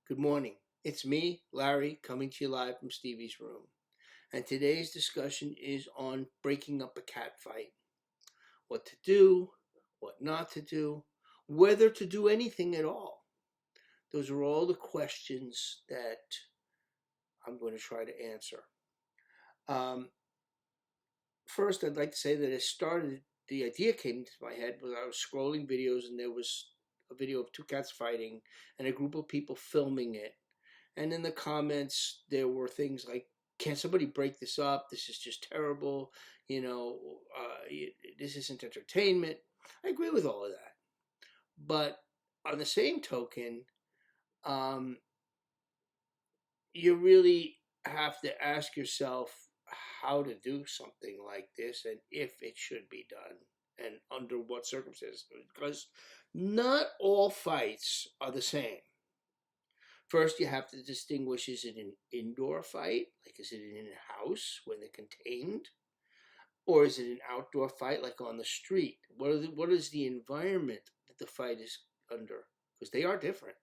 Good morning. It's me, Larry, coming to you live from Stevie's room. And today's discussion is on breaking up a cat fight. What to do, what not to do, whether to do anything at all. Those are all the questions that I'm going to try to answer. Um, First, I'd like to say that the idea came into my head when I was scrolling videos and there was a video of two cats fighting and a group of people filming it. And in the comments, there were things like, "Can't somebody break this up? This is just terrible. This isn't entertainment." I agree with all of that. But on the same token, um, you really have to ask yourself how to do something like this and if it should be done and under what circumstances. Because not all fights are the same. First, you have to distinguish, is it an indoor fight? Like, is it in a house where they're contained? Or is it an outdoor fight, like on the street? What is the environment that the fight is under? Because they are different.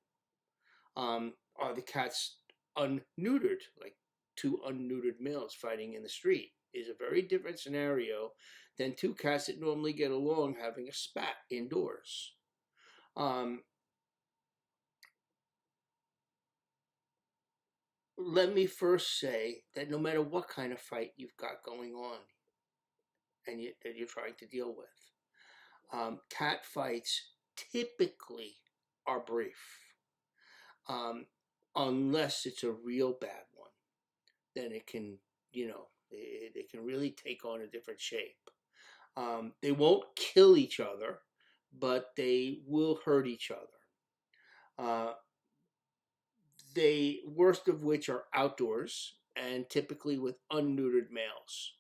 Are the cats unneutered, like two unneutered males fighting in the street? Is a very different scenario than two cats that normally get along having a spat indoors. Let me first say that no matter what kind of fight you've got going on and that you're trying to deal with, cat fights typically are brief, um, unless it's a real bad one. Then it can, it can really take on a different shape. They won't kill each other, but they will hurt each other. They worst of which are outdoors and typically with unneutered males.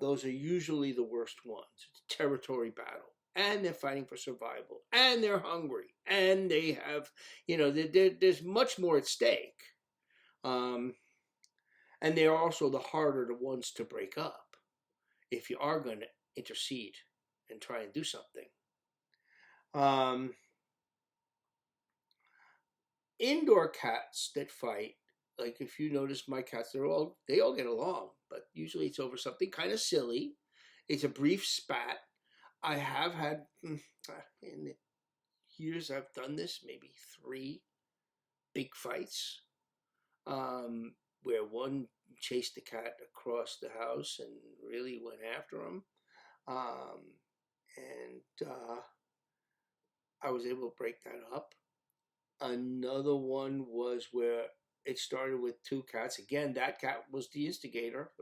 Those are usually the worst ones. It's a territory battle, and they're fighting for survival, and they're hungry, and they have, there's much more at stake. And they're also the harder the ones to break up if you are going to intercede and try and do something. Indoor cats that fight, like if you notice my cats, they all get along, but usually it's over something kind of silly. It's a brief spat. I have had in the years I've done this, maybe 3 big fights, where one chased the cat across the house and really went after him, and I was able to break that up. Another one was where it started with 2 cats. Again, that cat was the instigator,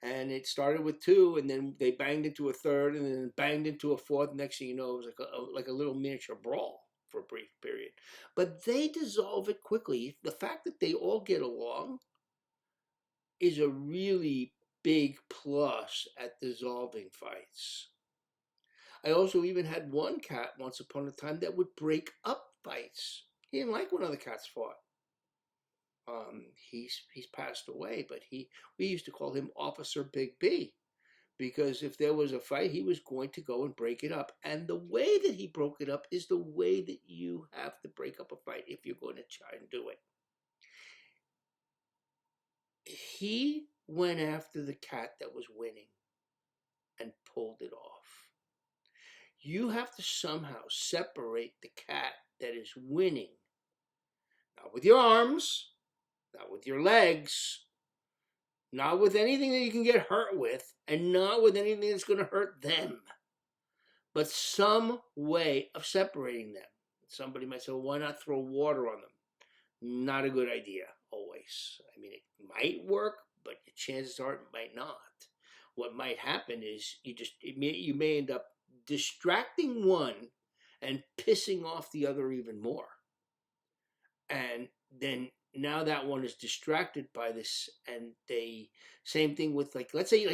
and it started with 2, and then they banged into a third, and then banged into a fourth. Next thing you know, it was like a little miniature brawl for a brief period. But they dissolve it quickly. The fact that they all get along is a really big plus at dissolving fights. I also even had one cat once upon a time that would break up fights. He didn't like when other cats fought. He's passed away, but we used to call him Officer Big B, because if there was a fight, he was going to go and break it up. And the way that he broke it up is the way that you have to break up a fight if you're going to try and do it. He went after the cat that was winning and pulled it off. You have to somehow separate the cat that is winning, not with your arms, not with your legs, not with anything that you can get hurt with, and not with anything that's going to hurt them, but some way of separating them. Somebody might say, well, why not throw water on them? Not a good idea, always. I mean, it might work, but the chances are it might not. What might happen is you may end up distracting one and pissing off the other even more. And then now that one is distracted by this, and same thing with, like, let's say you're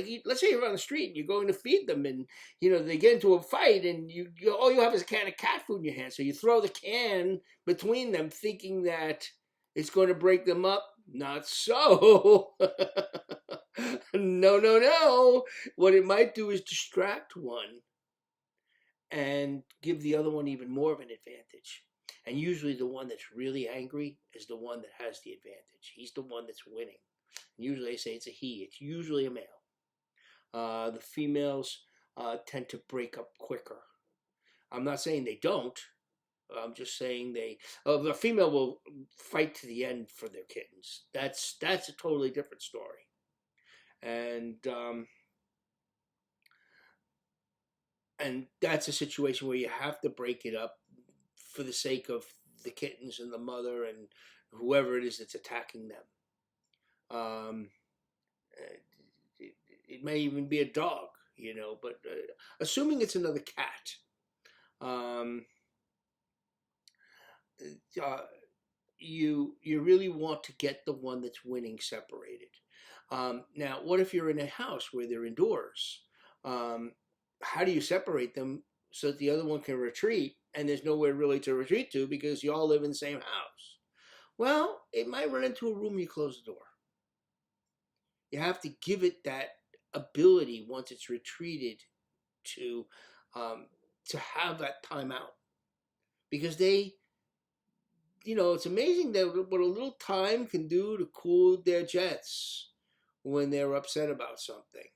on the street and you're going to feed them, and they get into a fight, and all you have is a can of cat food in your hand, so you throw the can between them thinking that it's going to break them up. Not so. No. What it might do is distract one and give the other one even more of an advantage. And usually the one that's really angry is the one that has the advantage. He's the one that's winning. And usually they say it's a he. It's usually a male. The females tend to break up quicker. I'm not saying they don't. I'm just saying the female will fight to the end for their kittens. That's a totally different story. And that's a situation where you have to break it up for the sake of the kittens and the mother and whoever it is that's attacking them. Um, it may even be a dog, but assuming it's another cat, um, you really want to get the one that's winning separated. Now, what if you're in a house where they're indoors? How do you separate them so that the other one can retreat and there's nowhere really to retreat to because you all live in the same house? Well, it might run into a room, you close the door. You have to give it that ability once it's retreated to have that time out, because it's amazing that what a little time can do to cool their jets when they're upset about something.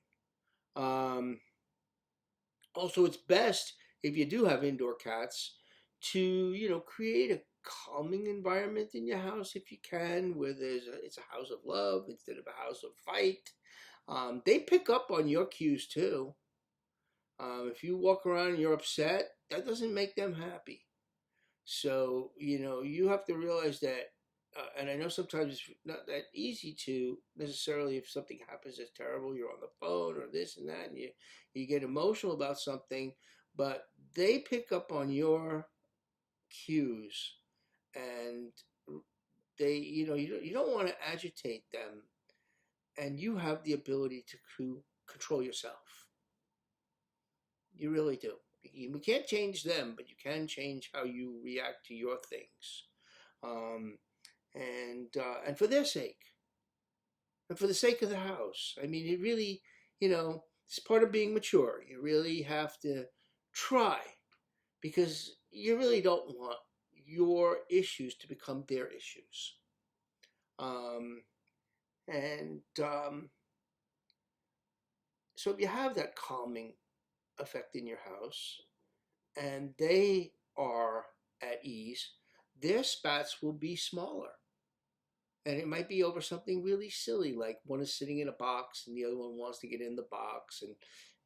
Also, it's best if you do have indoor cats to create a calming environment in your house if you can, where it's a house of love instead of a house of fight. They pick up on your cues too. If you walk around and you're upset, that doesn't make them happy. So you have to realize that, and I know sometimes it's not that easy to necessarily, if something happens that's terrible, you're on the phone or this and that, and you get emotional about something, but they pick up on your cues, and you don't want to agitate them, and you have the ability to control yourself. You really do. We can't change them, but you can change how you react to your things, and for their sake, and for the sake of the house. I mean, it really, it's part of being mature. You really have to try, because you really don't want your issues to become their issues. So if you have that calming effect in your house, and they are at ease, their spats will be smaller. And it might be over something really silly, like one is sitting in a box and the other one wants to get in the box, and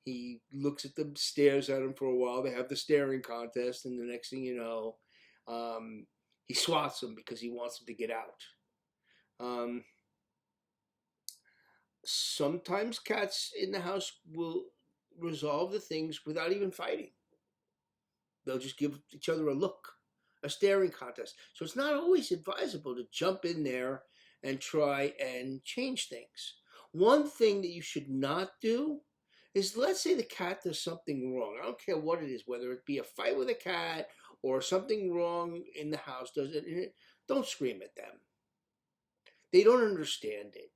he looks at them, stares at him for a while. They have the staring contest, and the next thing you know, he swats them because he wants them to get out. Sometimes cats in the house will resolve the things without even fighting. They'll just give each other a look, a staring contest. So it's not always advisable to jump in there and try and change things. One thing that you should not do is, let's say the cat does something wrong. I don't care what it is, whether it be a fight with a cat or something wrong in the house. Don't scream at them. They don't understand it.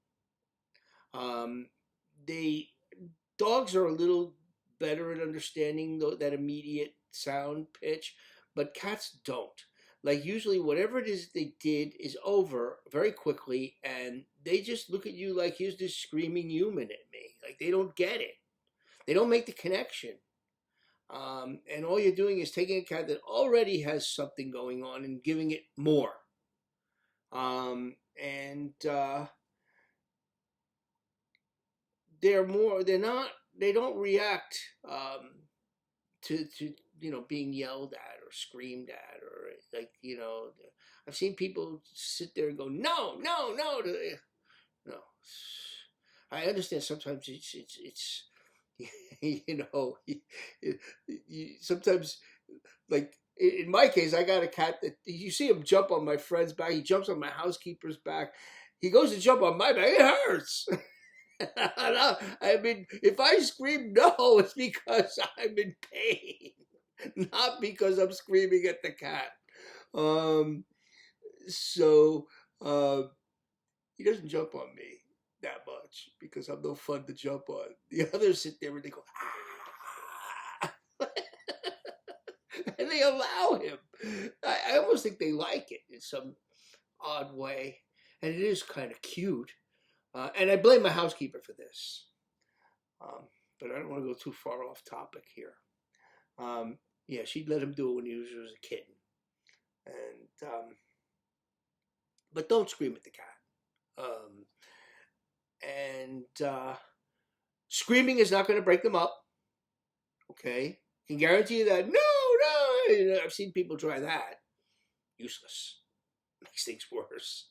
Dogs are a little better at understanding that immediate sound pitch, but cats don't. Like, usually whatever it is they did is over very quickly, and they just look at you like, here's this screaming human at me. Like, they don't get it. They don't make the connection. And all you're doing is taking a cat that already has something going on and giving it more. They don't react to being yelled at or screamed at, or I've seen people sit there and go, no, no, no, no. I understand sometimes it's sometimes, like in my case, I got a cat that you see him jump on my friend's back. He jumps on my housekeeper's back. He goes to jump on my back. It hurts. I mean, if I scream no, it's because I'm in pain, not because I'm screaming at the cat. He doesn't jump on me that much because I'm no fun to jump on. The others sit there and they go, ah! And they allow him. I almost think they like it in some odd way, and it is kind of cute. And I blame my housekeeper for this, um, but I don't want to go too far off topic here. Um, yeah, she'd let him do it when he was a kitten, and but don't scream at the cat. Um, and screaming is not going to break them up. Okay, can guarantee you that. No. I've seen people try that. Useless. Makes things worse.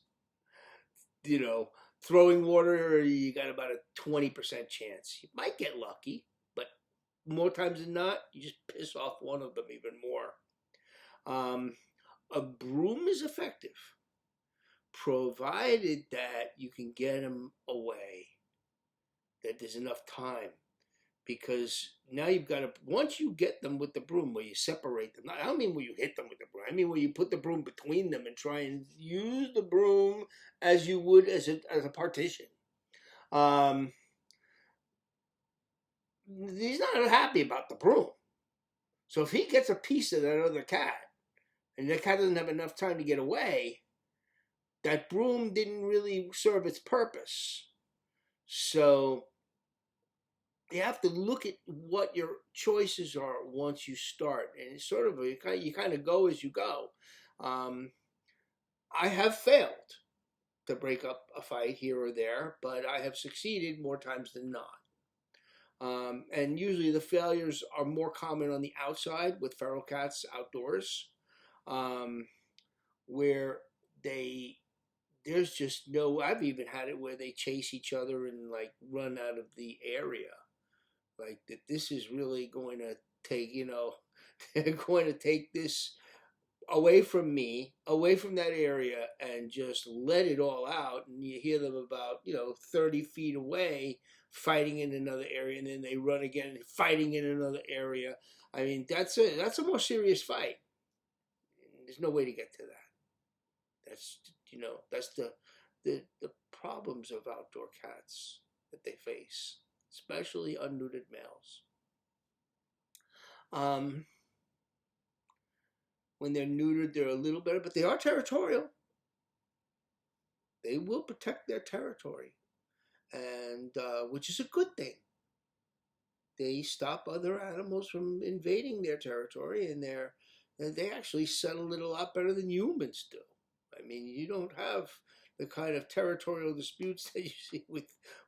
You know, throwing water, you got about a 20% chance. You might get lucky, but more times than not, you just piss off one of them even more. A broom is effective, provided that you can get them away, that there's enough time. Because now you've got to, once you get them with the broom, where you separate them, I don't mean where you hit them with the broom, I mean where you put the broom between them and try and use the broom as you would as a partition. He's not happy about the broom. So if he gets a piece of that other cat, and the cat doesn't have enough time to get away, that broom didn't really serve its purpose. So you have to look at what your choices are once you start, and it's sort of you kind of go as you go. I have failed to break up a fight here or there, but I have succeeded more times than not. And usually the failures are more common on the outside with feral cats outdoors, where there's just no. I've even had it where they chase each other and like run out of the area. Like that, this is really going to take. They're going to take this away from me, away from that area, and just let it all out. And you hear them about 30 feet away, fighting in another area, and then they run again, fighting in another area. I mean, that's a more serious fight. There's no way to get to that. That's the problems of outdoor cats that they face, especially unneutered males. When they're neutered, they're a little better, but they are territorial. They will protect their territory, and which is a good thing. They stop other animals from invading their territory, and they actually settle it a lot better than humans do. I mean, you don't have the kind of territorial disputes that you see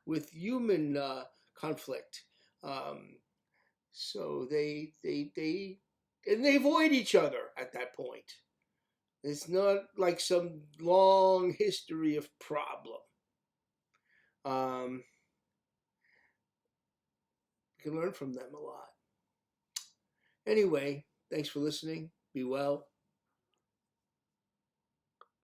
with human conflict. So they and they avoid each other at that point. It's not like some long history of problem. You can learn from them a lot. Anyway, thanks for listening. Be well.